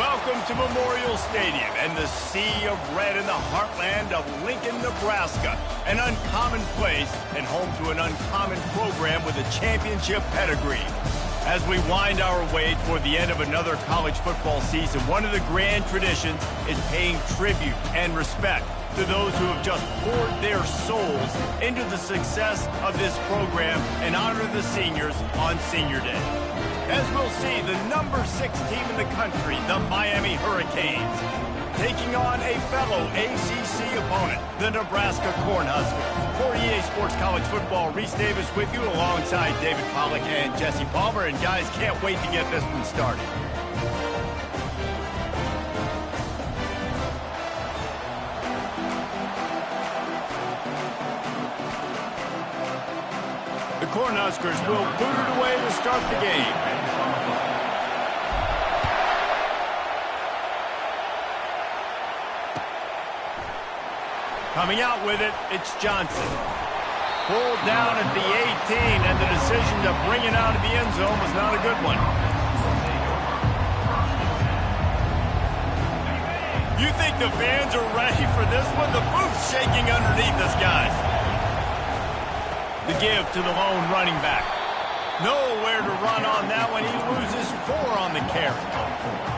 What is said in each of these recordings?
Welcome to Memorial Stadium and the sea of red in the heartland of Lincoln, Nebraska. An uncommon place and home to an uncommon program with a championship pedigree. As we wind our way toward the end of another college football season, one of the grand traditions is paying tribute and respect to those who have just poured their souls into the success of this program and honor the seniors on Senior Day. As we'll see, the number 6 team in the country, the Miami Hurricanes, taking on a fellow ACC opponent, the Nebraska Cornhuskers. For EA Sports College Football, Reese Davis with you alongside David Pollack and Jesse Palmer. And guys, can't wait to get this one started. The Cornhuskers will boot it away to start the game. Coming out with it, it's Johnson. Pulled down at the 18, and the decision to bring it out of the end zone was not a good one. You think the fans are ready for this one? The booth's shaking underneath us, guys. The give to the lone running back. Nowhere to run on that one. He loses 4 on the carry.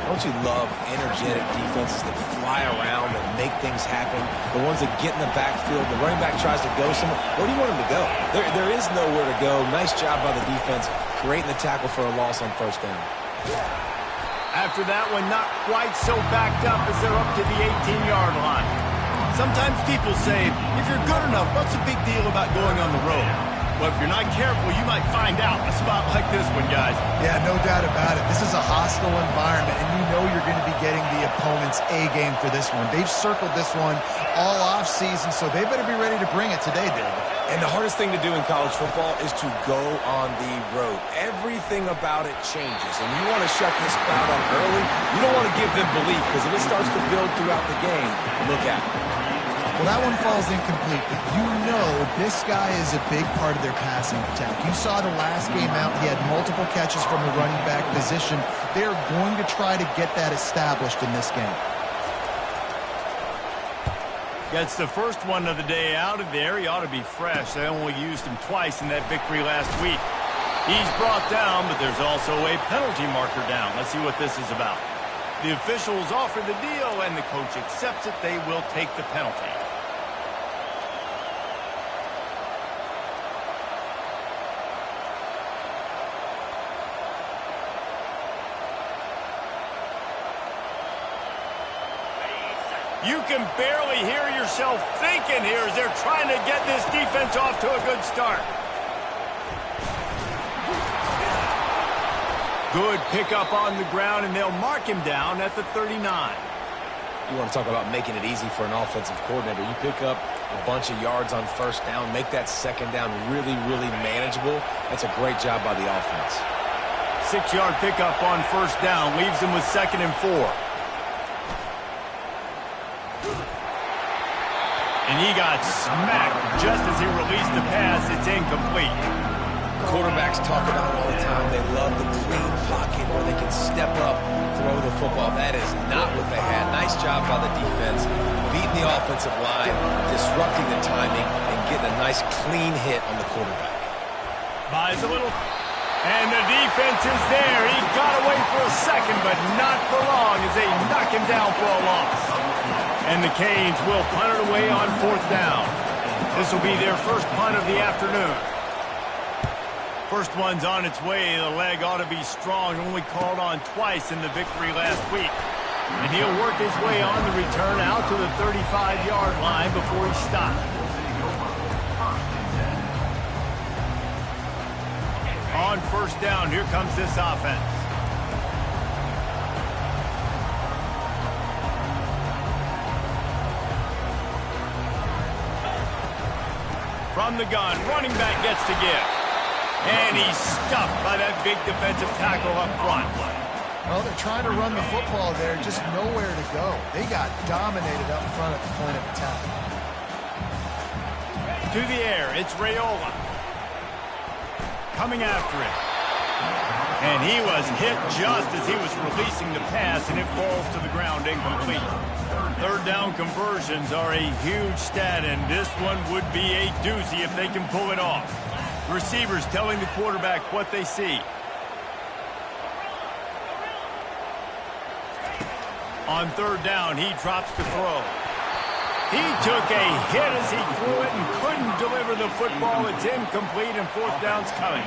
Don't you love energetic defenses that fly around and make things happen? The ones that get in the backfield, the running back tries to go somewhere. Where do you want him to go? There is nowhere to go. Nice job by the defense creating the tackle for a loss on first down. After that one, not quite so backed up as they're up to the 18-yard line. Sometimes people say, if you're good enough, what's the big deal about going on the road? Well, if you're not careful, you might find out a spot like this one, guys. Yeah, no doubt about it. This is a hostile environment, and you know you're going to be getting the opponent's A-game for this one. They've circled this one all off-season, so they better be ready to bring it today, David. And the hardest thing to do in college football is to go on the road. Everything about it changes, and you want to shut this crowd up early. You don't want to give them belief, because if it starts to build throughout the game, look out. Well, that one falls incomplete, but you know this guy is a big part of their passing attack. You saw the last game out. He had multiple catches from the running back position. They're going to try to get that established in this game. Gets the first one of the day out of there. He ought to be fresh. They only used him twice in that victory last week. He's brought down, but there's also a penalty marker down. Let's see what this is about. The officials offer the deal, and the coach accepts it. They will take the penalty. You can barely hear yourself thinking here as they're trying to get this defense off to a good start. Good pickup on the ground, and they'll mark him down at the 39. You want to talk about making it easy for an offensive coordinator. You pick up a bunch of yards on first down, make that second down really, really manageable. That's a great job by the offense. 6-yard pickup on first down leaves them with 2nd and 4. And he got smacked just as he released the pass. It's incomplete. Quarterbacks talk about it all the time. They love the clean pocket where they can step up, throw the football. That is not what they had. Nice job by the defense, beating the offensive line, disrupting the timing, and getting a nice clean hit on the quarterback. Buys a little, and the defense is there. He got away for a second, but not for long as they knock him down for a loss. And the Canes will punt it away on 4th down. This will be their first punt of the afternoon. First one's on its way. The leg ought to be strong. Only called on twice in the victory last week. And he'll work his way on the return out to the 35-yard line before he stops. On first down, here comes this offense. From the gun, running back gets to give. And he's stuffed by that big defensive tackle up front. Well, they're trying to run the football there, just nowhere to go. They got dominated up front at the point of attack. To the air, it's Raiola. Coming after it. And he was hit just as he was releasing the pass, and it falls to the ground incomplete. Third down conversions are a huge stat, and this one would be a doozy if they can pull it off. The receivers telling the quarterback what they see. On third down, he drops to throw. He took a hit as he threw it and couldn't deliver the football. It's incomplete and fourth down's coming.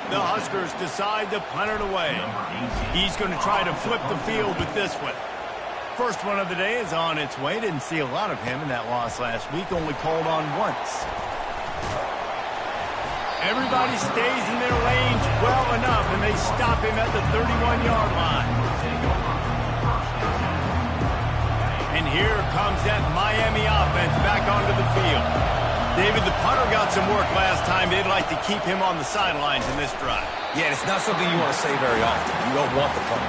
The Huskers decide to punt it away. He's going to try to flip the field with this one. First one of the day is on its way. Didn't see a lot of him in that loss last week. Only called on once. Everybody stays in their lanes well enough, and they stop him at the 31-yard line. And here comes that Miami offense back onto the field. David, the punter got some work last time. They'd like to keep him on the sidelines in this drive. Yeah, it's not something you want to say very often. You don't want the punter.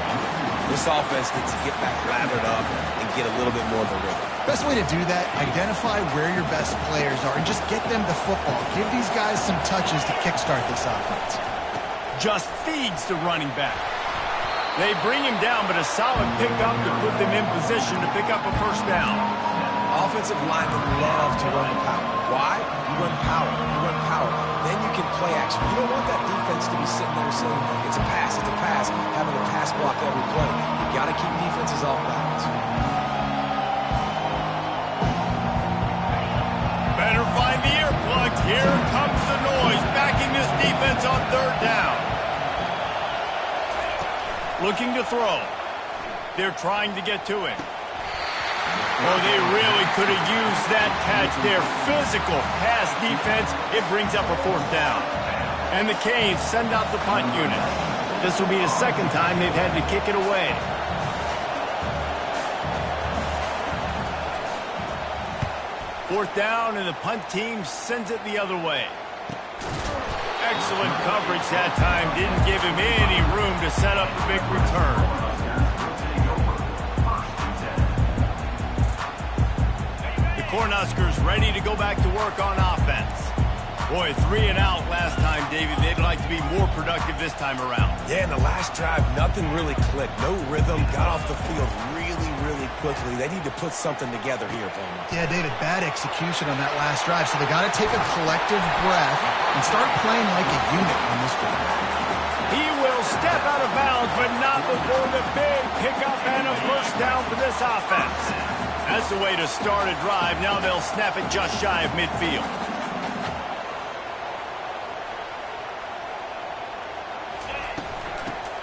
This offense needs to get back lathered up and get a little bit more of a rhythm. Best way to do that, identify where your best players are and just get them the football. Give these guys some touches to kickstart this offense. Just feeds the running back. They bring him down, but a solid pickup to put them in position to pick up a first down. Offensive linemen love to run power. Why? You run power. You run power. Then you can play action. You don't want that defense to be sitting there saying, it's a pass, having to pass block every play. You got to keep defenses off balance. Better find the earplugs. Here comes the noise, backing this defense on third down. Looking to throw. They're trying to get to him. Oh, they really could have used that catch there. Physical pass defense. It brings up a fourth down. And the Canes send out the punt unit. This will be the second time they've had to kick it away. Fourth down, and the punt team sends it the other way. Excellent coverage that time. Didn't give him any room to set up the big return. The Cornhuskers ready to go back to work on offense. Boy, 3 and out last time, David. They'd like to be more productive this time around. Yeah, in the last drive, nothing really clicked. No rhythm. Got off the field really quickly. They need to put something together here, Palmer. Yeah, David, bad execution on that last drive, so they got to take a collective breath and start playing like a unit on this drive. He will step out of bounds, but not before the big pickup and a first down for this offense. That's the way to start a drive. Now they'll snap it just shy of midfield.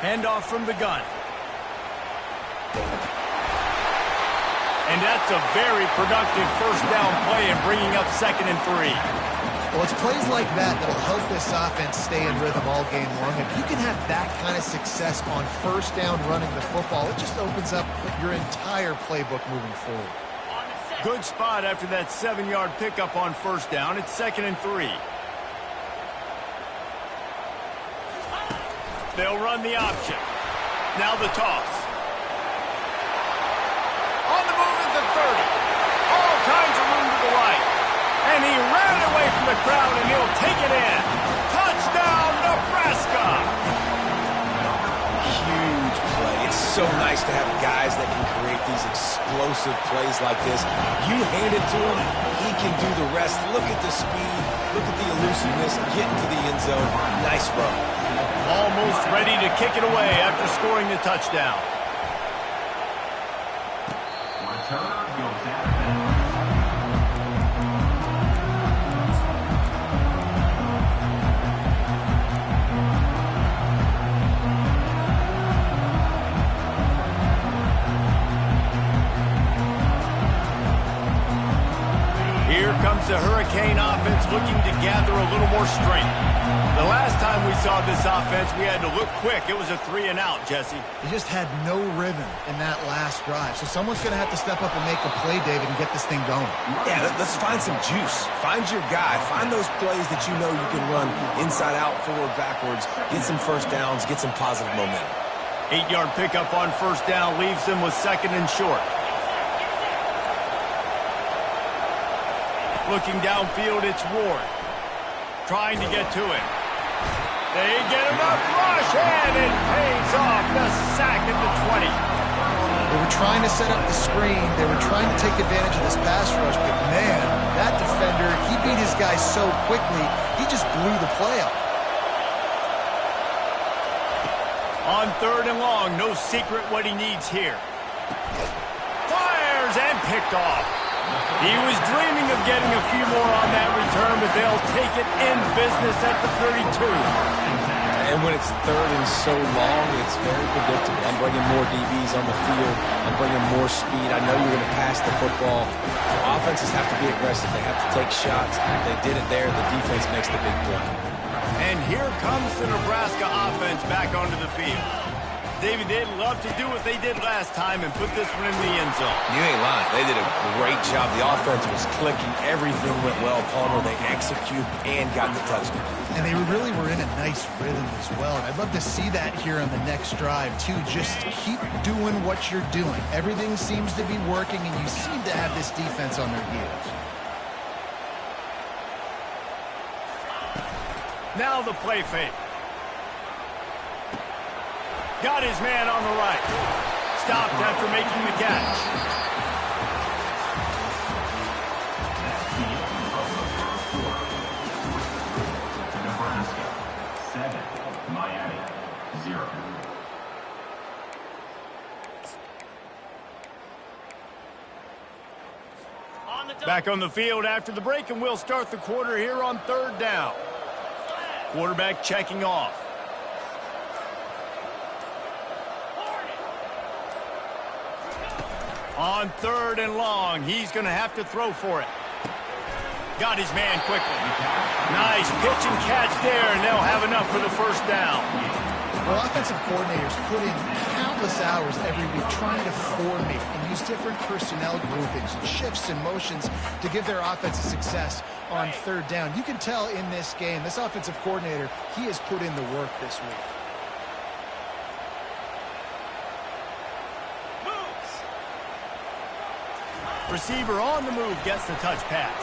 Handoff from the gun. And that's a very productive first down play and bringing up 2nd and 3. Well, it's plays like that that'll help this offense stay in rhythm all game long. If you can have that kind of success on first down running the football, it just opens up your entire playbook moving forward. Good spot after that 7-yard pickup on first down. It's 2nd and 3. They'll run the option. Now the toss. On the move at the 30. All kinds of room to the right. And he ran away from the crowd, and he'll take it in. Touchdown, Nebraska! Huge play. It's so nice to have guys that can create these explosive plays like this. You hand it to him, he can do the rest. Look at the speed. Look at the elusiveness. Get into the end zone. Nice run. Almost ready to kick it away after scoring the touchdown. Here comes the Hurricane offense looking to gather a little more strength. The last time we saw this offense, we had to look quick. It was a 3 and out, Jesse. They just had no rhythm in that last drive. So someone's going to have to step up and make a play, David, and get this thing going. Yeah, let's find some juice. Find your guy. Find those plays that you know you can run inside out, forward, backwards. Get some first downs. Get some positive momentum. 8-yard pickup on first down leaves them with 2nd and short. Looking downfield, it's Ward. Trying to get to him. They get enough rush, and it pays off. The sack at the 20. They were trying to set up the screen. They were trying to take advantage of this pass rush, but man, that defender, he beat his guy so quickly, he just blew the play up. On 3rd and long, no secret what he needs here. Fires and picked off. He was dreaming of getting a few more on that return, but they'll take it in business at the 32. And when it's 3rd and so long, it's very predictable. I'm bringing more DBs on the field. I'm bringing more speed. I know you're going to pass the football. So offenses have to be aggressive. They have to take shots. They did it there. The defense makes the big play. And here comes the Nebraska offense back onto the field. David, they'd love to do what they did last time and put this one in the end zone. You ain't lying. They did a great job. The offense was clicking. Everything went well. Palmer, they executed and got the touchdown. And they really were in a nice rhythm as well. And I'd love to see that here on the next drive, too. Just keep doing what you're doing. Everything seems to be working, and you seem to have this defense on their heels. Now the play fake. Got his man on the right. Stopped after making the catch. Nebraska 7, Miami 0. Back on the field after the break, and we'll start the quarter here on 3rd down. Quarterback checking off. On 3rd and long, he's going to have to throw for it. Got his man quickly. Nice pitch and catch there, and they'll have enough for the first down. Well, offensive coordinators put in countless hours every week trying to formate and use different personnel groupings and shifts and motions to give their offense a success on 3rd down. You can tell in this game, this offensive coordinator, he has put in the work this week. Receiver on the move gets the touch pass.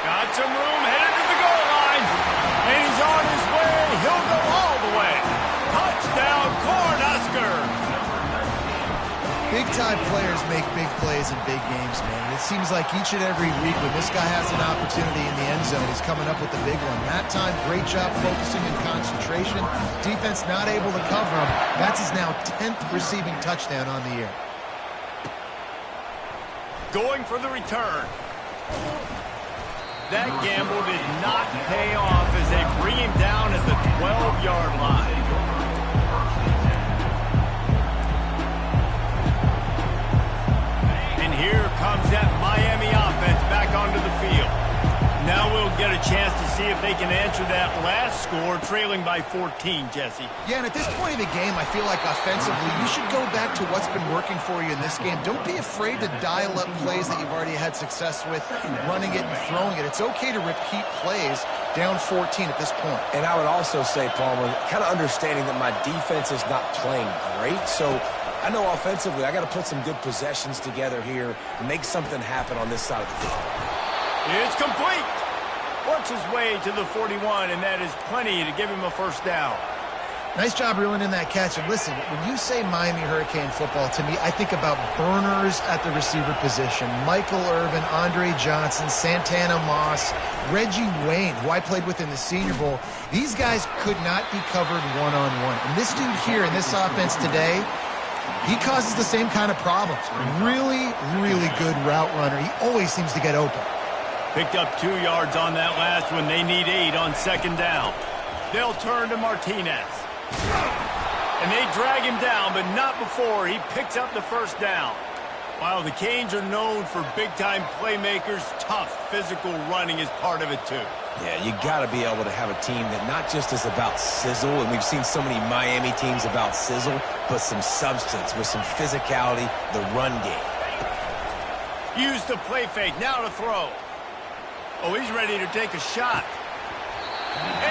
Got some room, headed to the goal line. And he's on his way. He'll go all the way. Touchdown, Cornhusker. Big-time players make big plays in big games, man. It seems like each and every week when this guy has an opportunity in the end zone, he's coming up with the big one. That time, great job focusing and concentration. Defense not able to cover him. That's his now 10th receiving touchdown on the year. Going for the return. That gamble did not pay off as they bring him down at the 12-yard line. And here comes that Miami offense back onto the field. Now we'll get a chance to see if they can answer that last score, trailing by 14, Jesse. Yeah, and at this point of the game, I feel like offensively, you should go back to what's been working for you in this game. Don't be afraid to dial up plays that you've already had success with, running it and throwing it. It's okay to repeat plays down 14 at this point. And I would also say, Palmer, kind of understanding that my defense is not playing great, so I know offensively I got to put some good possessions together here, make something happen on this side of the field. It's complete. Works his way to the 41, and that is plenty to give him a first down. Nice job reeling in that catch. And listen, when you say Miami Hurricane football, to me, I think about burners at the receiver position. Michael Irvin, Andre Johnson, Santana Moss, Reggie Wayne, who I played with in the Senior Bowl. These guys could not be covered one-on-one. And this dude here in this offense today, he causes the same kind of problems. Really, really good route runner. He always seems to get open. Picked up 2 yards on that last one. They need 8 on 2nd down. They'll turn to Martinez. And they drag him down, but not before he picks up the first down. While the Canes are known for big-time playmakers, tough physical running is part of it too. Yeah, you got to be able to have a team that not just is about sizzle, and we've seen so many Miami teams about sizzle, but some substance with some physicality, the run game. Use the play fake, now to throw. Oh, he's ready to take a shot.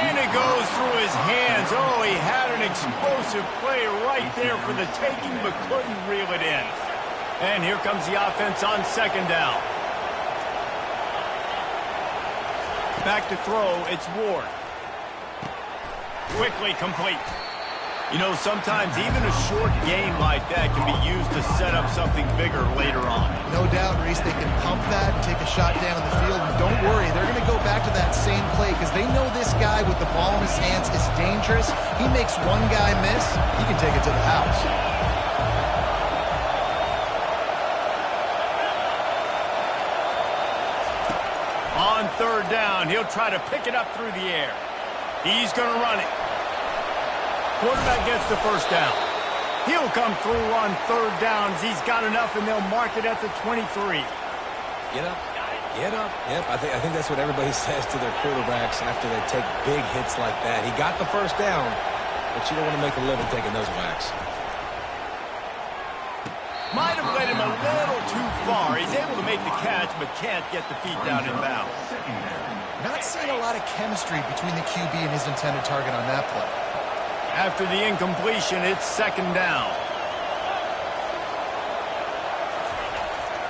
And it goes through his hands. Oh, he had an explosive play right there for the taking, but couldn't reel it in. And here comes the offense on 2nd down. Back to throw, it's Ward. Quickly complete. You know, sometimes even a short game like that can be used to set up something bigger later on. No doubt, Reese, they can pump that, take a shot down the field, and don't worry, they're going to go back to that same play because they know this guy with the ball in his hands is dangerous. He makes one guy miss, he can take it to the house. On third down, he'll try to pick it up through the air. He's going to run it. Quarterback gets the first down. He'll come through on third downs. He's got enough, and they'll mark it at the 23. Get up. Get up. Yep, I think that's what everybody says to their quarterbacks after they take big hits like that. He got the first down, but you don't want to make a living taking those whacks. Might have led him a little too far. He's able to make the catch, but can't get the feet down in bounds. Not seeing a lot of chemistry between the QB and his intended target on that play. After the incompletion, it's second down.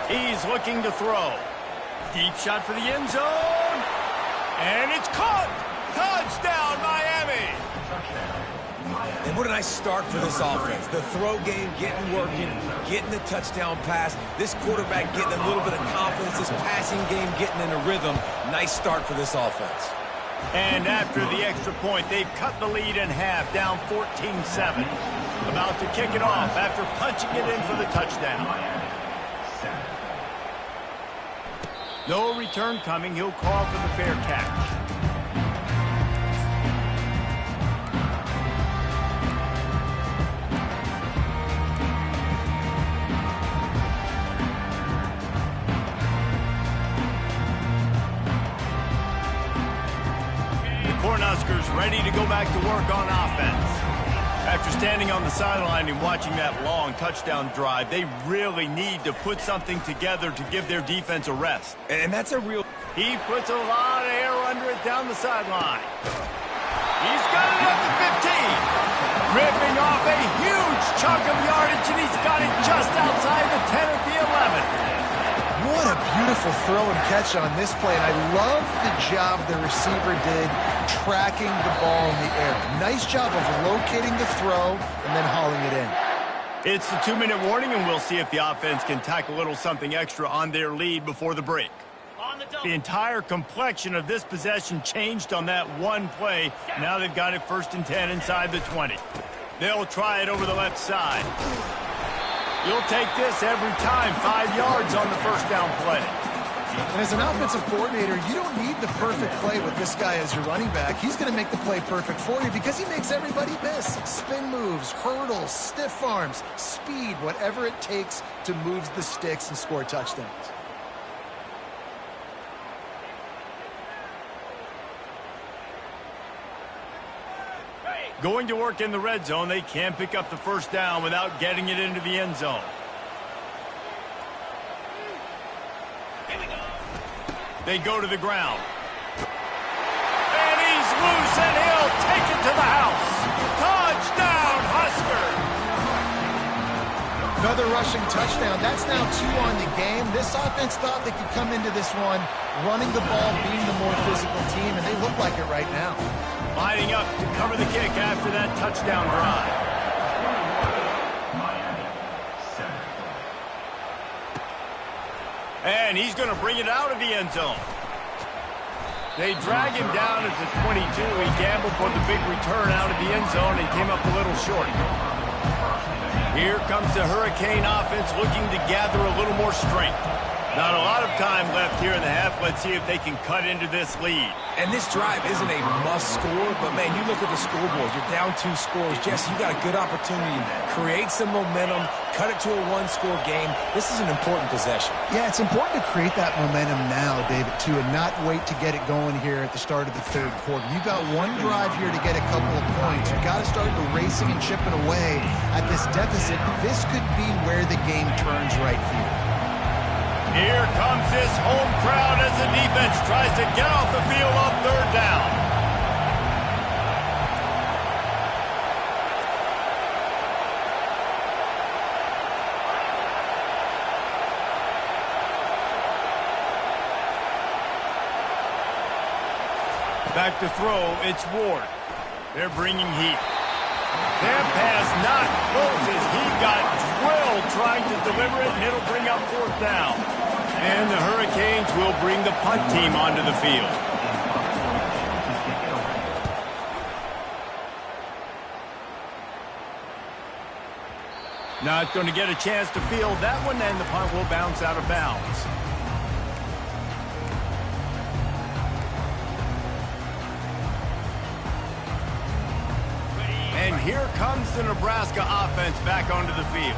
He's looking to throw. Deep shot for the end zone. And it's caught. Touchdown, Miami. And what a nice start for this offense. The throw game working, getting the touchdown pass. This quarterback getting a little bit of confidence. This passing game getting in a rhythm. Nice start for this offense. And after the extra point, they've cut the lead in half, down 14-7. About to kick it off after punching it in for the touchdown. No return coming. He'll call for the fair catch. Cornhuskers ready to go back to work on offense. After standing on the sideline and watching that long touchdown drive, they really need to put something together to give their defense a rest. And that's a real... He puts a lot of air under it down the sideline. He's got it at the 15. Ripping off a huge chunk of yardage, and he's got it just outside the 10 at the 11. What a beautiful throw and catch on this play, and I love the job the receiver did tracking the ball in the air. Nice job of locating the throw and then hauling it in. It's the 2-minute warning, and we'll see if the offense can tack a little something extra on their lead before the break. The entire complexion of this possession changed on that one play. Now they've got it 1st and 10 inside the 20. They'll try it over the left side. You'll take this every time, 5 yards on the first down play. And as an offensive coordinator, you don't need the perfect play with this guy as your running back. He's going to make the play perfect for you because he makes everybody miss. Spin moves, hurdles, stiff arms, speed, whatever it takes to move the sticks and score touchdowns. Going to work in the red zone, they can't pick up the first down without getting it into the end zone. They go to the ground. And he's loose, and he'll take it to the house. Touchdown, Husker! Another rushing touchdown. That's now 2 on the game. This offense thought they could come into this one running the ball, being the more physical team, and they look like it right now. Lining up to cover the kick after that touchdown drive. And he's going to bring it out of the end zone. They drag him down at the 22. He gambled for the big return out of the end zone and came up a little short. Here comes the Hurricane offense looking to gather a little more strength. Not a lot of time left here in the half. Let's see if they can cut into this lead. And this drive isn't a must score, but man, you look at the scoreboard. You're down 2 scores. Jesse, you got a good opportunity. Create some momentum. Cut it to a 1-score game. This is an important possession. Yeah, it's important to create that momentum now, David, too, and not wait to get it going here at the start of the 3rd quarter. You've got one drive here to get a couple of points. You've got to start racing and chipping away at this deficit. This could be where the game turns right here. Here comes this home crowd as the defense tries to get off the field on 3rd down. Back to throw, it's Ward. They're bringing heat. That pass not close as he got drilled trying to deliver it, and it'll bring up 4th down. And the Hurricanes will bring the punt team onto the field. Not going to get a chance to field that one, and the punt will bounce out of bounds. And here comes the Nebraska offense back onto the field.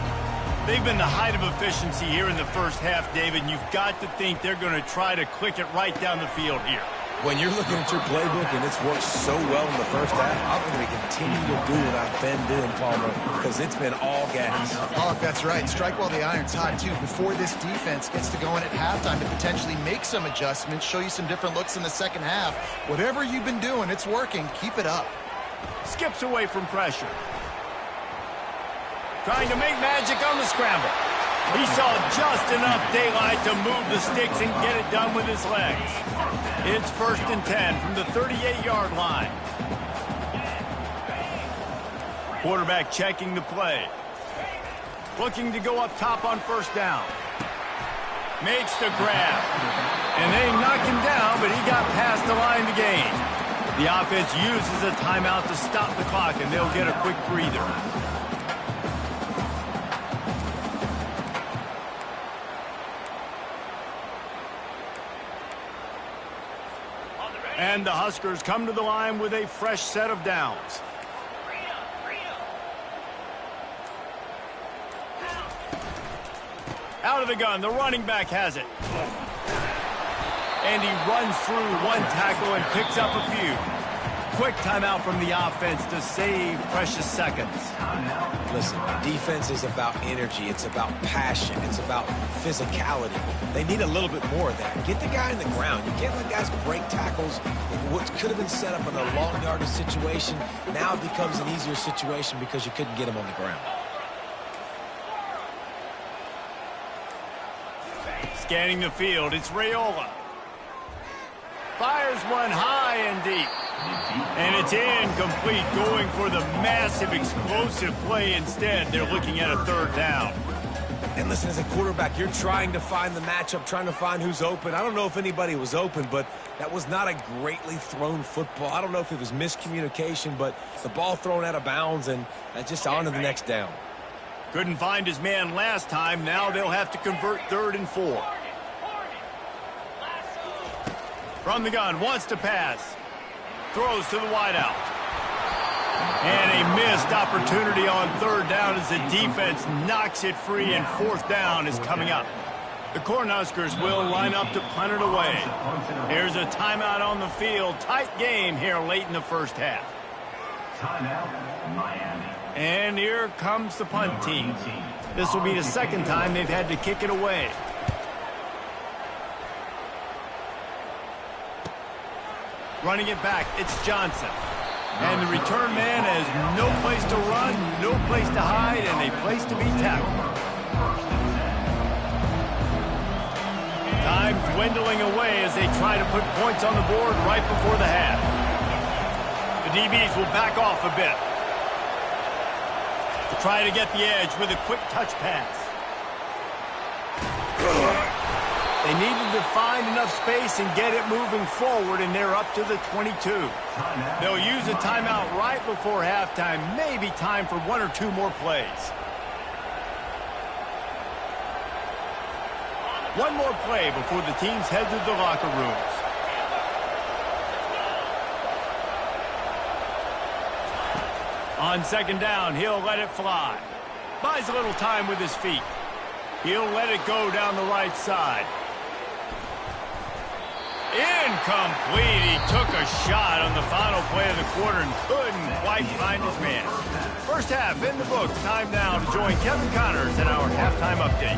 They've been the height of efficiency here in the first half, David, and you've got to think they're going to try to click it right down the field here. When you're looking at your playbook and it's worked so well in the first half, I'm going to continue to do what I've been doing, Palmer, because it's been all gas. Oh, that's right. Strike while the iron's hot, too. Before this defense gets to going at halftime to potentially make some adjustments, show you some different looks in the second half. Whatever you've been doing, it's working. Keep it up. Skips away from pressure. Trying to make magic on the scramble. He saw just enough daylight to move the sticks and get it done with his legs. It's 1st and 10 from the 38-yard line. Quarterback checking the play. Looking to go up top on 1st down. Makes the grab. And they knock him down, but he got past the line to gain. The offense uses a timeout to stop the clock, and they'll get a quick breather. And the Huskers come to the line with a fresh set of downs. Out of the gun, the running back has it. And he runs through one tackle and picks up a few. Quick timeout from the offense to save precious seconds. Listen, defense is about energy. It's about passion. It's about physicality. They need a little bit more of that. Get the guy in the ground. You can't let guys break tackles. What could have been set up in a long yardage situation, now it becomes an easier situation because you couldn't get him on the ground. Scanning the field, it's Raiola. Fires one high and deep. And it's incomplete, going for the massive explosive play instead. They're looking at a 3rd down. And listen, as a quarterback, you're trying to find the matchup, trying to find who's open. I don't know if anybody was open, but that was not a greatly thrown football. I don't know if it was miscommunication, but the ball thrown out of bounds, and just on to the next down. Couldn't find his man last time. Now they'll have to convert 3rd and 4. From the gun, wants to pass. Throws to the wideout. And a missed opportunity on 3rd down as the defense knocks it free, and 4th down is coming up. The Cornhuskers will line up to punt it away. Here's a timeout on the field. Tight game here late in the first half. Timeout, Miami. And here comes the punt team. This will be the 2nd time they've had to kick it away. Running it back, it's Johnson. And the return man has no place to run, no place to hide, and a place to be tackled. Time dwindling away as they try to put points on the board right before the half. The DBs will back off a bit. Try to get the edge with a quick touch pass. They needed to find enough space and get it moving forward, and they're up to the 22. They'll use a timeout right before halftime, maybe time for 1 or 2 more plays. One more play before the teams head to the locker rooms. On 2nd down, he'll let it fly. Buys a little time with his feet. He'll let it go down the right side. Incomplete. He took a shot on the final play of the quarter and couldn't quite find his man. First half in the books. Time now to join Kevin Connors in our halftime update.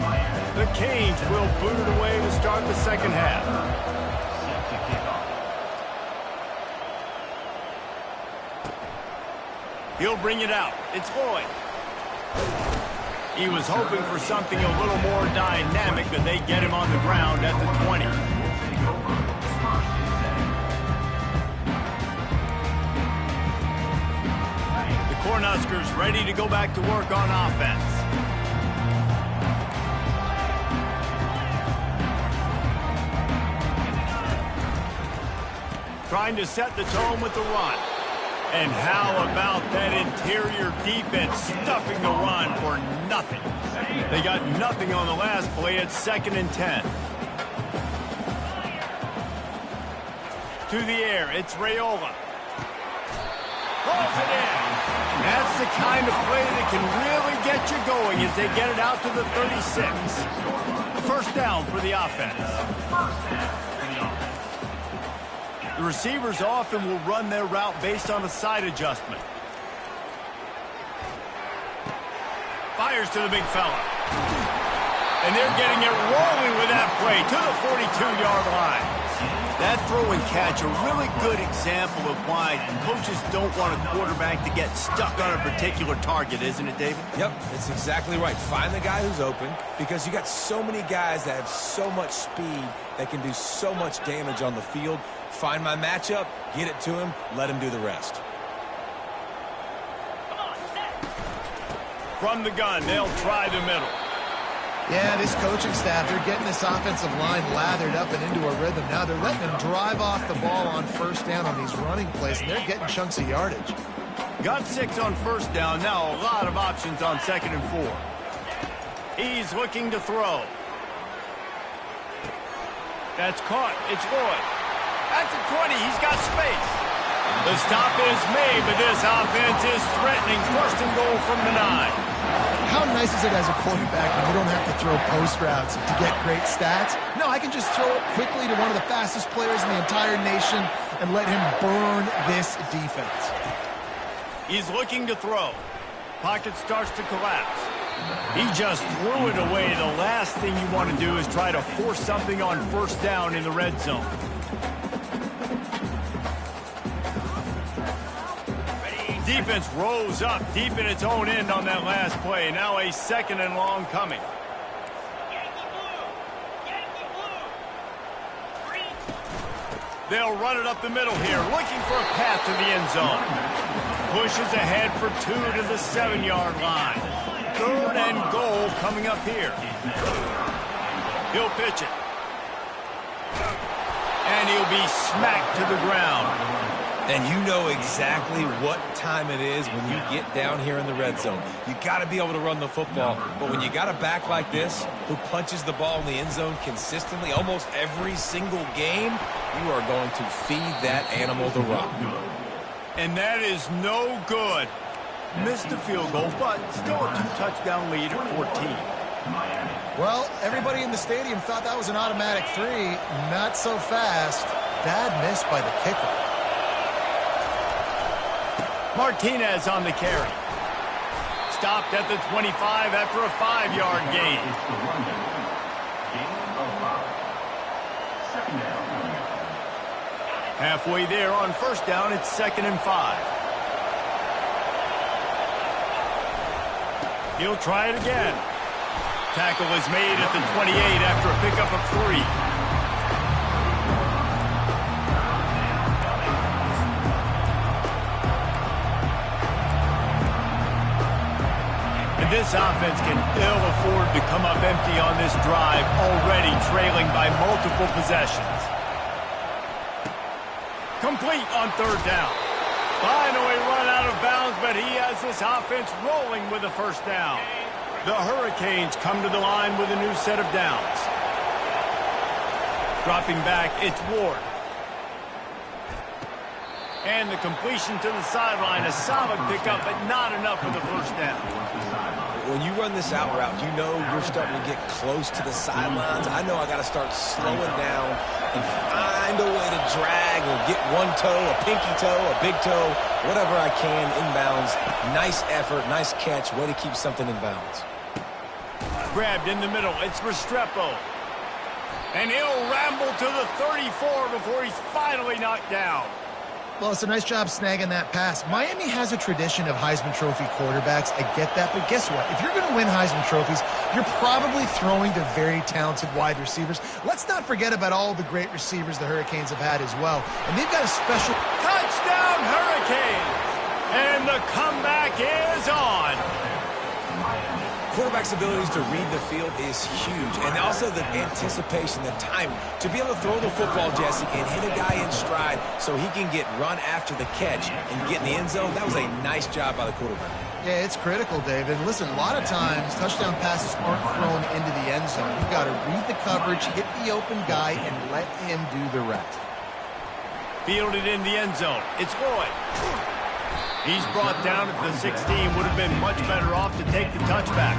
The Canes will boot it away to start the second half. He'll bring it out. It's Lloyd. He was hoping for something a little more dynamic, but they get him on the ground at the 20. Huskers ready to go back to work on offense. Trying to set the tone with the run. And how about that interior defense stuffing the run for nothing? They got nothing on the last play at 2nd and 10. To the air, it's Raiola. Rolls it in. That's the kind of play that can really get you going as they get it out to the 36. First down for the offense. The receivers often will run their route based on a side adjustment. Fires to the big fella. And they're getting it rolling with that play to the 42-yard line. That throw and catch, a really good example of why coaches don't want a quarterback to get stuck on a particular target, isn't it, David? Yep, it's exactly right. Find the guy who's open, because you got so many guys that have so much speed that can do so much damage on the field. Find my matchup, get it to him, let him do the rest. From the gun, they'll try the middle. Yeah, this coaching staff, they're getting this offensive line lathered up and into a rhythm. Now they're letting them drive off the ball on first down on these running plays, and they're getting chunks of yardage. Got 6 on first down. Now a lot of options on 2nd and 4. He's looking to throw. That's caught. It's Lloyd. That's a 20. He's got space. The stop is made, but this offense is threatening. 1st and goal from the 9. How nice is it as a quarterback when you don't have to throw post routes to get great stats? No, I can just throw it quickly to one of the fastest players in the entire nation and let him burn this defense. He's looking to throw. Pocket starts to collapse. He just threw it away. The last thing you want to do is try to force something on first down in the red zone. Defense rose up deep in its own end on that last play. Now a 2nd and long coming. They'll run it up the middle here, looking for a path to the end zone. Pushes ahead for 2 to the 7-yard line. 3rd and goal coming up here. He'll pitch it. And he'll be smacked to the ground. And you know exactly what time it is when you get down here in the red zone. You got to be able to run the football. But when you got a back like this who punches the ball in the end zone consistently almost every single game, you are going to feed that animal the rock. And that is no good. Missed a field goal, but still a 2-touchdown lead at 14. Well, everybody in the stadium thought that was an automatic 3. Not so fast. Bad miss by the kicker. Martinez on the carry. Stopped at the 25 after a 5-yard gain. Halfway there on first down, it's 2nd and 5. He'll try it again. Tackle is made at the 28 after a pickup of 3. This offense can ill afford to come up empty on this drive, already trailing by multiple possessions. Complete on 3rd down. Finally run out of bounds, but he has this offense rolling with a first down. The Hurricanes come to the line with a new set of downs. Dropping back, it's Ward. And the completion to the sideline, a solid pickup, but not enough for the first down. When you run this out route, you know you're starting to get close to the sidelines. I know I got to start slowing down and find a way to drag or get one toe, a pinky toe, a big toe, whatever I can inbounds. Nice effort, nice catch, way to keep something in bounds. Grabbed in the middle, it's Restrepo. And he'll ramble to the 34 before he's finally knocked down. Well, it's a nice job snagging that pass. Miami has a tradition of Heisman Trophy quarterbacks. I get that, but guess what? If you're going to win Heisman Trophies, you're probably throwing to very talented wide receivers. Let's not forget about all the great receivers the Hurricanes have had as well. And they've got a special... Touchdown, Hurricanes! And the comeback is on. Quarterback's abilities to read the field is huge, and also the anticipation, the time to be able to throw the football, Jesse, and hit a guy in stride so he can get run after the catch and get in the end zone. That was a nice job by the quarterback. Yeah, it's critical, David. Listen, a lot of times touchdown passes aren't thrown into the end zone. You've got to read the coverage, hit the open guy, and let him do the rest. Fielded in the end zone. It's Lloyd. He's brought down at the 16. Would have been much better off to take the touchback.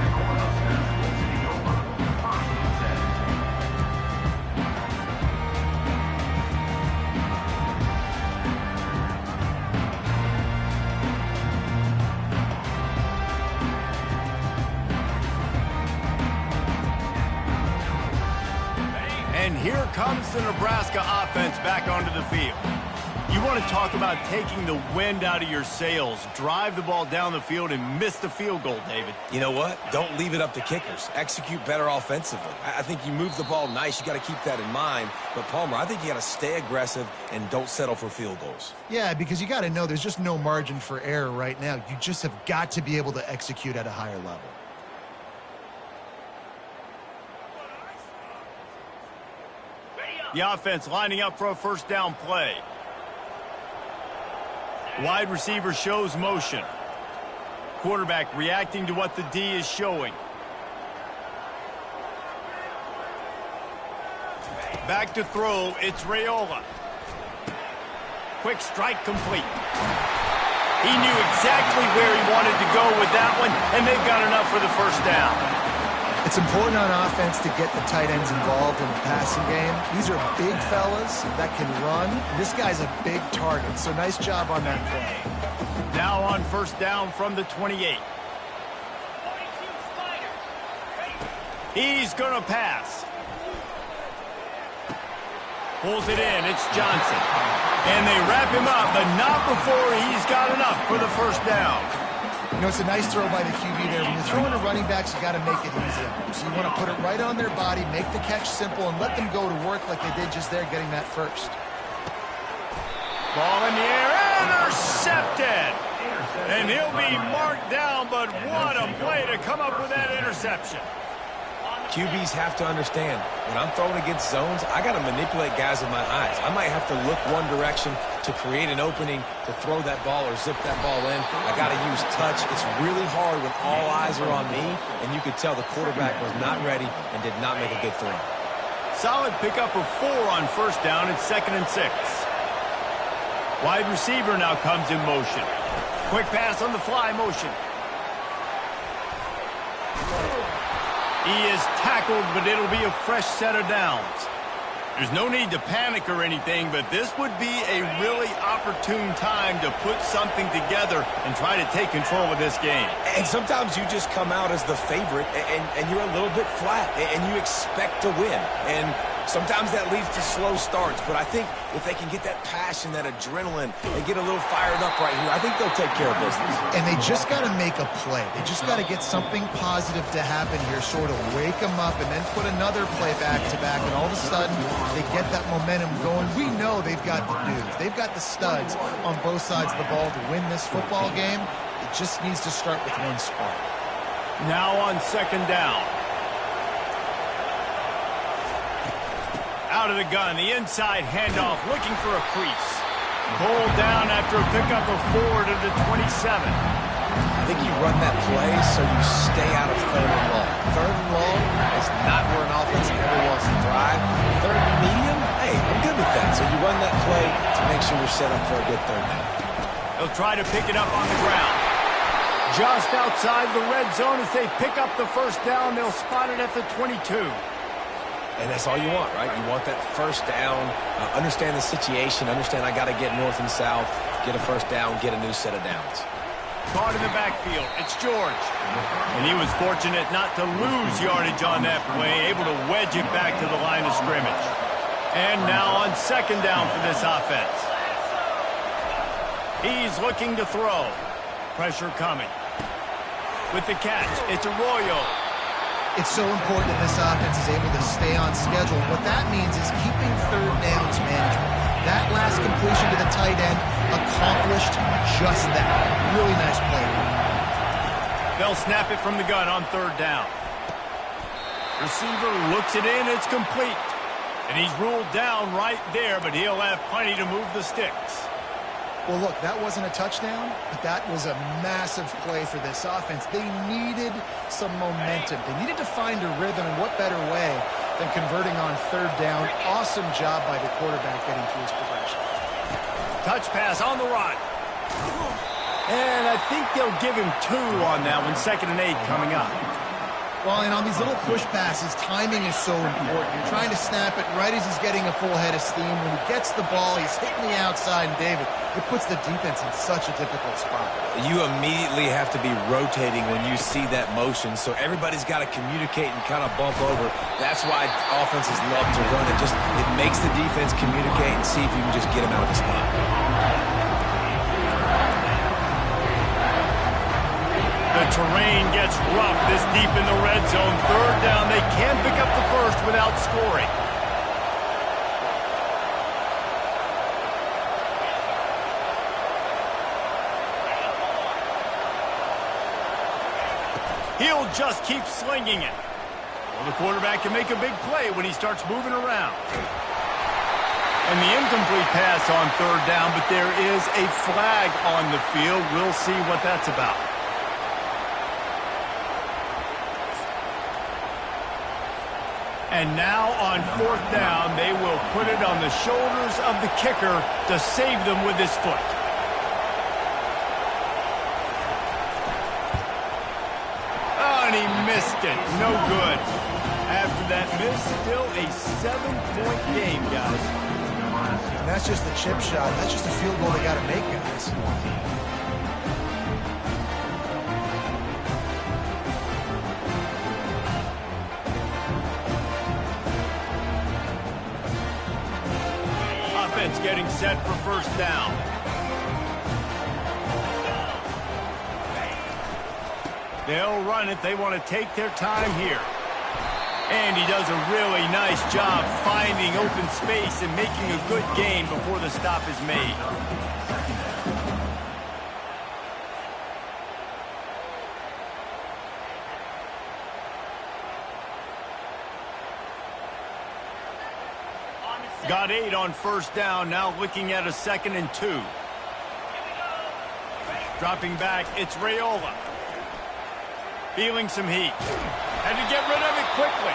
And here comes the Nebraska offense back onto the field. You want to talk about taking the wind out of your sails. Drive the ball down the field and miss the field goal, David. You know what? Don't leave it up to kickers. Execute better offensively. I think you move the ball nice. You got to keep that in mind. But, Palmer, I think you got to stay aggressive and don't settle for field goals. Yeah, because you got to know there's just no margin for error right now. You just have got to be able to execute at a higher level. The offense lining up for a first down play. Wide receiver shows motion. Quarterback reacting to what the D is showing. Back to throw, it's Raiola. Quick strike complete. He knew exactly where he wanted to go with that one, and they've got enough for the first down. It's important on offense to get the tight ends involved in the passing game. These are big fellas that can run. This guy's a big target, so nice job on that play. Now on first down from the 28. He's going to pass. Pulls it in. It's Johnson. And they wrap him up, but not before he's got enough for the first down. You know, it's a nice throw by the QB there. When you're throwing to running backs, you got to make it easy. So you want to put it right on their body, make the catch simple, and let them go to work like they did just there, getting that first. Ball in the air, intercepted. And he'll be marked down, but what a play to come up with that interception. QBs have to understand, when I'm throwing against zones, I got to manipulate guys with my eyes. I might have to look one direction to create an opening to throw that ball or zip that ball in. I got to use touch. It's really hard when all eyes are on me, and you could tell the quarterback was not ready and did not make a good throw. Solid pickup of 4 on first down. It's 2nd and 6. Wide receiver now comes in motion. Quick pass on the fly motion. He is tackled, but it'll be a fresh set of downs. There's no need to panic or anything, but this would be a really opportune time to put something together and try to take control of this game. And sometimes you just come out as the favorite, and you're a little bit flat, and you expect to win. And sometimes that leads to slow starts, but I think if they can get that passion, that adrenaline, and get a little fired up right here, I think they'll take care of business. And they just got to make a play. They just got to get something positive to happen here, sort of wake them up, and then put another play back-to-back, and all of a sudden they get that momentum going. We know they've got the dudes. They've got the studs on both sides of the ball to win this football game. It just needs to start with one spark. Now on 2nd down. Out of the gun, the inside handoff, looking for a crease. Pulled down after a pickup of 4 to the 27. I think you run that play so you stay out of 3rd and long. 3rd and long is not where an offense ever wants to thrive. 3rd and medium, hey, I'm good with that. So you run that play to make sure you're set up for a good 3rd down. They'll try to pick it up on the ground. Just outside the red zone as they pick up the first down. They'll spot it at the 22. And that's all you want, right? You want that first down, understand the situation, understand I got to get north and south, get a first down, get a new set of downs. Caught in the backfield, it's George. And he was fortunate not to lose yardage on that play, able to wedge it back to the line of scrimmage. And now on 2nd down for this offense. He's looking to throw. Pressure coming. With the catch, it's Arroyo. It's so important that this offense is able to stay on schedule. What that means is keeping 3rd downs manageable. That last completion to the tight end, accomplished just that. Really nice play. They'll snap it from the gun on 3rd down. Receiver looks it in, it's complete. And he's ruled down right there, but he'll have plenty to move the sticks. Well, look, that wasn't a touchdown, but that was a massive play for this offense. They needed some momentum. They needed to find a rhythm, and what better way than converting on 3rd down. Awesome job by the quarterback getting through his progression. Touch pass on the run. And I think they'll give him 2 on that one. 2nd and 8 coming up. Well, and on these little push passes, timing is so important. You're trying to snap it right as he's getting a full head of steam. When he gets the ball, he's hitting the outside, and David, it puts the defense in such a difficult spot. You immediately have to be rotating when you see that motion, so everybody's got to communicate and kind of bump over. That's why offenses love to run it. It makes the defense communicate and see if you can just get him out of the spot. The terrain gets rough this deep in the red zone. 3rd down, they can pick up the first without scoring. He'll just keep slinging it. Well, the quarterback can make a big play when he starts moving around. And the incomplete pass on 3rd down, but there is a flag on the field. We'll see what that's about. And now on 4th down, they will put it on the shoulders of the kicker to save them with his foot. Oh, and he missed it. No good. After that miss, still a 7-point game, guys. And that's just the chip shot. That's just a field goal they got to make, guys. Getting set for 1st down. They'll run it. They want to take their time here. And he does a really nice job finding open space and making a good gain before the stop is made. Got 8 on 1st down, now looking at a 2nd and 2. Dropping back, it's Raiola. Feeling some heat. Had to get rid of it quickly.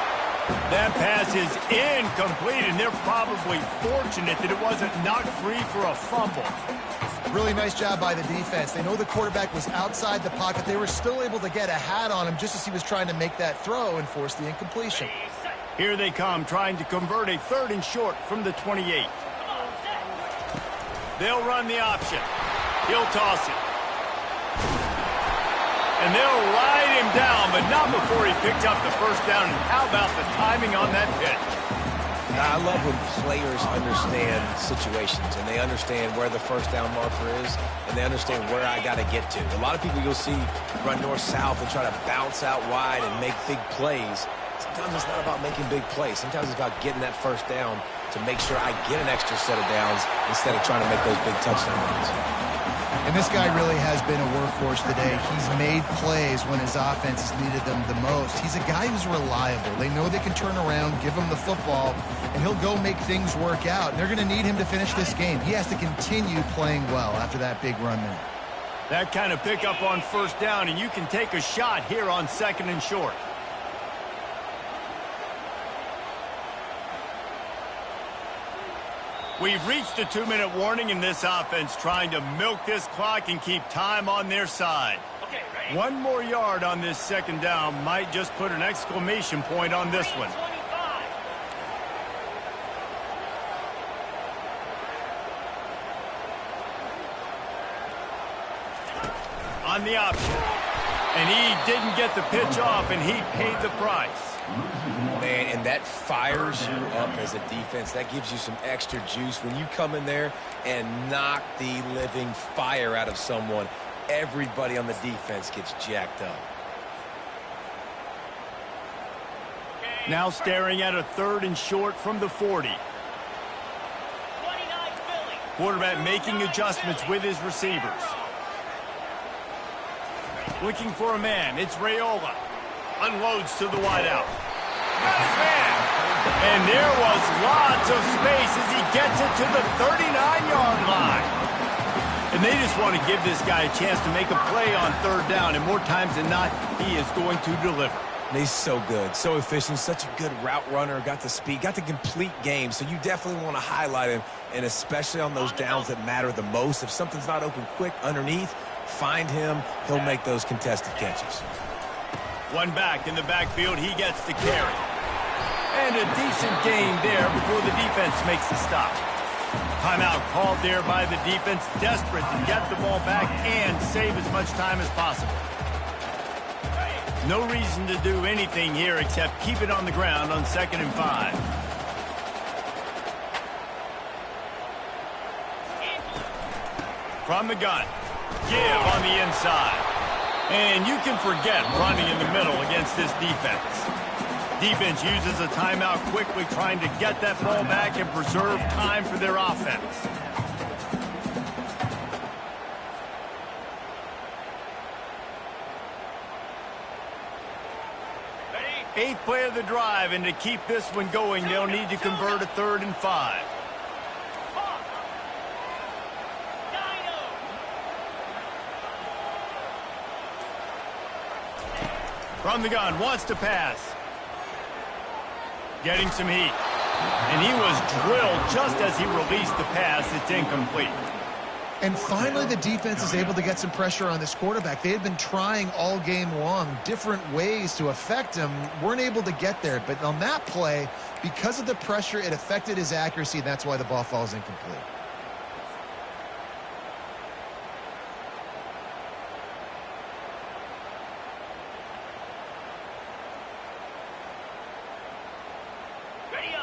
That pass is incomplete, and they're probably fortunate that it wasn't knocked free for a fumble. Really nice job by the defense. They know the quarterback was outside the pocket. They were still able to get a hat on him just as he was trying to make that throw and force the incompletion. Here they come, trying to convert a 3rd and short from the 28. They'll run the option. He'll toss it. And they'll ride him down, but not before he picked up the 1st down. And how about the timing on that pitch? Now, I love when players understand situations, and they understand where the 1st down marker is, and they understand where I got to get to. A lot of people you'll see run north-south and try to bounce out wide and make big plays. Sometimes it's not about making big plays. Sometimes it's about getting that 1st down to make sure I get an extra set of downs instead of trying to make those big touchdown runs. And this guy really has been a workhorse today. He's made plays when his offense has needed them the most. He's a guy who's reliable. They know they can turn around, give him the football, and he'll go make things work out. And they're going to need him to finish this game. He has to continue playing well after that big run there. That kind of pickup on 1st down, and you can take a shot here on 2nd and short. We've reached a 2-minute warning in this offense, trying to milk this clock and keep time on their side. Okay, ready? 1 more yard on this 2nd down might just put an exclamation point on this one. On the option. And he didn't get the pitch off, and he paid the price. Man, and that fires you up as a defense. That gives you some extra juice. When you come in there and knock the living fire out of someone, everybody on the defense gets jacked up. Now staring at a 3rd and short from the 40. Quarterback making adjustments with his receivers. Looking for a man. It's Raiola. Unloads to the wideout. Got his man. And there was lots of space as he gets it to the 39-yard line. And they just want to give this guy a chance to make a play on third down. And more times than not, he is going to deliver. And he's so good, so efficient, such a good route runner, got the speed, got the complete game. So you definitely want to highlight him, and especially on those downs that matter the most. If something's not open quick underneath, find him. He'll make those contested catches. One back in the backfield, he gets the carry. And a decent gain there before the defense makes the stop. Timeout called there by the defense, desperate to get the ball back and save as much time as possible. No reason to do anything here except keep it on the ground on 2nd and 5. From the gun, give on the inside. And you can forget running in the middle against this defense. Defense uses a timeout quickly, trying to get that ball back and preserve time for their offense. Eighth play of the drive, and to keep this one going, they'll need to convert a 3rd and 5. From the gun, wants to pass. Getting some heat. And he was drilled just as he released the pass. It's incomplete. And finally, the defense is able to get some pressure on this quarterback. They had been trying all game long different ways to affect him. Weren't able to get there. But on that play, because of the pressure, it affected his accuracy. That's why the ball falls incomplete.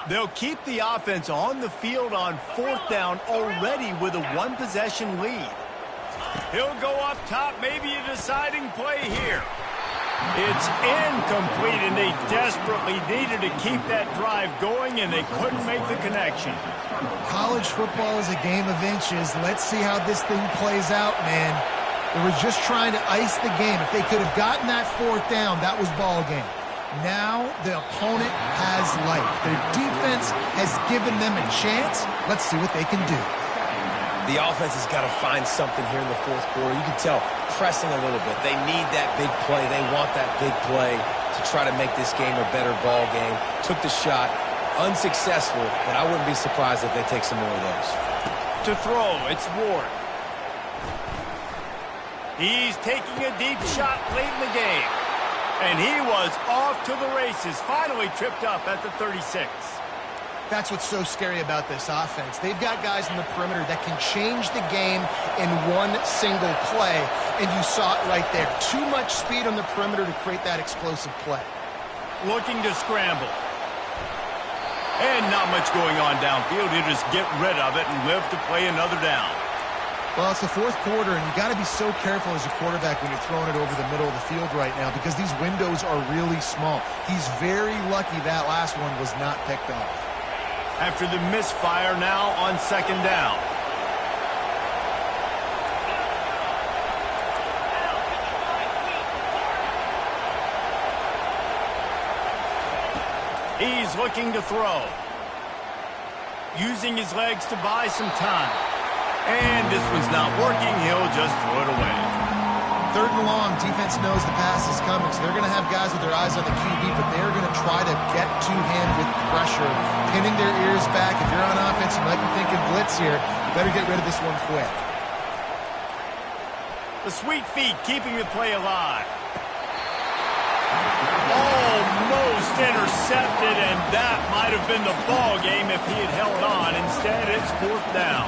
They'll keep the offense on the field on 4th down already with a 1-possession lead. He'll go up top, maybe a deciding play here. It's incomplete, and they desperately needed to keep that drive going, and they couldn't make the connection. College football is a game of inches. Let's see how this thing plays out, man. They were just trying to ice the game. If they could have gotten that 4th down, that was ball game. Now the opponent has life. Their defense has given them a chance. Let's see what they can do. The offense has got to find something here in the 4th quarter. You can tell pressing a little bit. They need that big play. They want that big play to try to make this game a better ball game. Took the shot. Unsuccessful, but I wouldn't be surprised if they take some more of those. To throw, it's Ward. He's taking a deep shot late in the game. And he was off to the races, finally tripped up at the 36. That's what's so scary about this offense. They've got guys in the perimeter that can change the game in one single play, and you saw it right there. Too much speed on the perimeter to create that explosive play. Looking to scramble. And not much going on downfield. He'll just get rid of it and live to play another down. Well, it's the 4th quarter, and you got to be so careful as a quarterback when you're throwing it over the middle of the field right now because these windows are really small. He's very lucky that last one was not picked off. After the misfire now on 2nd down. He's looking to throw. Using his legs to buy some time. And this one's not working. He'll just throw it away. 3rd and long. Defense knows the pass is coming, so they're going to have guys with their eyes on the QB, but they're going to try to get to him with pressure, pinning their ears back. If you're on offense, you might be thinking blitz here. You better get rid of this one quick. The sweet feet keeping the play alive. Almost intercepted, and that might have been the ball game if he had held on. Instead, it's 4th down.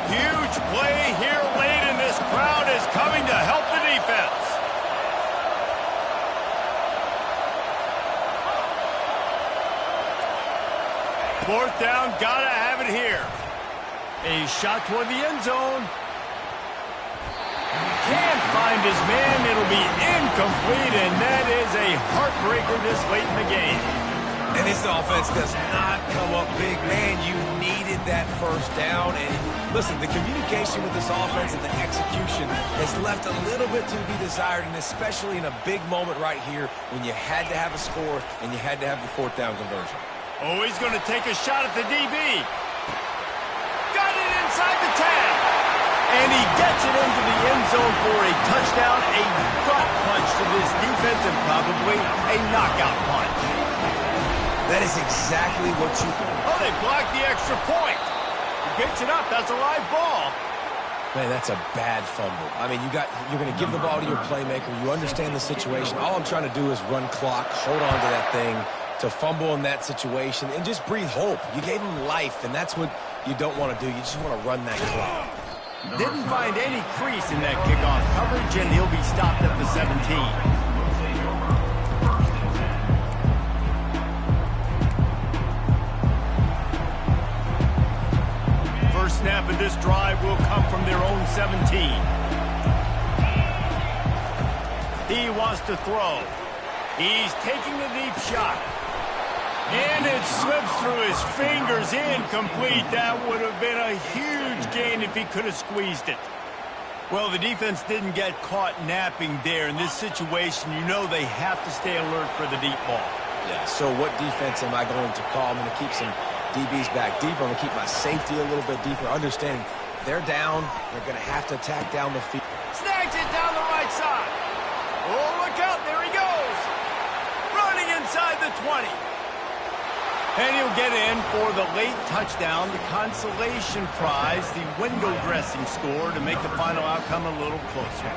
Huge play here late, and this crowd is coming to help the defense. Fourth down, gotta have it here. A shot toward the end zone. Can't find his man. It'll be incomplete, and that is a heartbreaker this late in the game. And And this offense does not come up big. Man, you needed that first down. And listen, the communication with this offense and the execution has left a little bit to be desired, and especially in a big moment right here when you had to have a score and you had to have the fourth down conversion. Oh, he's going to take a shot at the DB. Got it inside the 10. And he gets it into the end zone for a touchdown, a gut punch to this defense, and probably a knockout punch. That is exactly what you... Oh, they blocked the extra point. He picks it up. That's a live ball. Man, that's a bad fumble. I mean, you're going to give the ball to your playmaker. You understand the situation. All I'm trying to do is run clock, hold on to that thing, to fumble in that situation, and just breathe hope. You gave him life, and that's what you don't want to do. You just want to run that clock. Didn't find any crease in that kickoff coverage, and he'll be stopped at the 17. First snap of this drive will come from their own 17. He wants to throw. He's taking a deep shot. And it slips through his fingers, incomplete. That would have been a huge gain if he could have squeezed it. Well, the defense didn't get caught napping there. In this situation, you know they have to stay alert for the deep ball. Yeah, so what defense am I going to call? I'm going to keep some DBs back deeper. I'm going to keep my safety a little bit deeper, understanding they're down. They're going to have to attack down the field. Snags it down the right side. Oh, look out. There he goes. Running inside the 20. And he'll get in for the late touchdown, the consolation prize, the window dressing score to make the final outcome a little closer.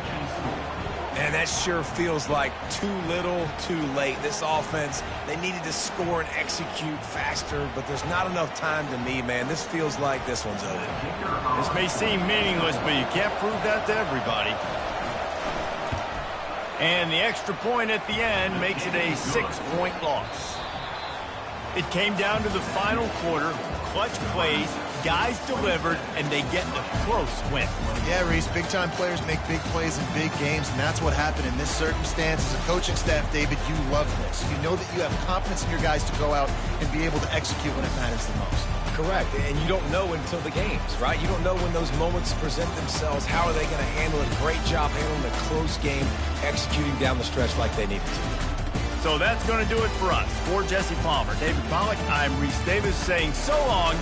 And that sure feels like too little, too late. This offense, they needed to score and execute faster, but there's not enough time to me, man. This feels like this one's over. This may seem meaningless, but you can't prove that to everybody. And the extra point at the end makes it a 6-point loss. It came down to the final quarter, clutch plays, guys delivered, and they get a close win. Yeah, Reese, big-time players make big plays in big games, and that's what happened in this circumstance. As a coaching staff, David, you love this. You know that you have confidence in your guys to go out and be able to execute when it matters the most. Correct, and you don't know until the games, right? You don't know when those moments present themselves. How are they going to handle it? Great job handling a close game, executing down the stretch like they needed to. So that's going to do it for us. For Jesse Palmer, David Pollack, I'm Reese Davis saying so long.